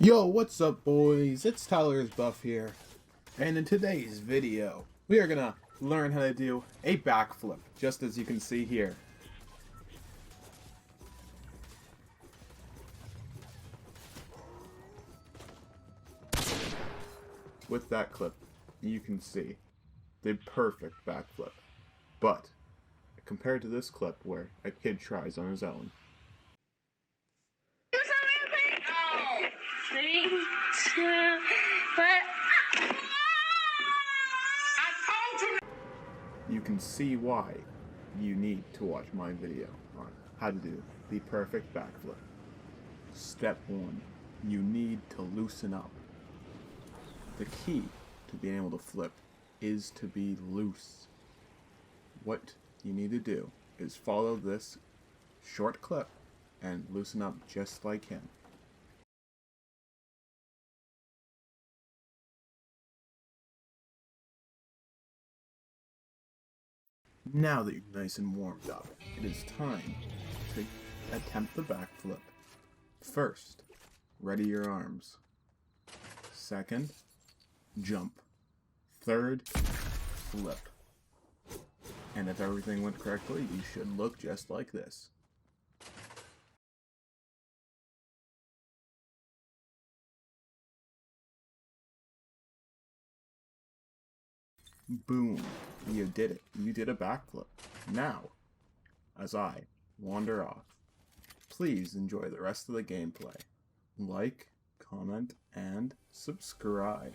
Yo, what's up boys? It's Tyler's Buff here, and in today's video, we are gonna learn how to do a backflip, just as you can see here. With that clip, you can see the perfect backflip, but compared to this clip where a kid tries on his own. Three, two, but You can see why you need to watch my video on how to do the perfect backflip. Step 1. You need to loosen up. The key to being able to flip is to be loose. What you need to do is follow this short clip and loosen up just like him. Now that you're nice and warmed up, it is time to attempt the backflip. First, ready your arms. Second, jump. Third, flip. And if everything went correctly, you should look just like this. Boom. You did it. You did a backflip. Now, as I wander off, please enjoy the rest of the gameplay. Like, comment, and subscribe.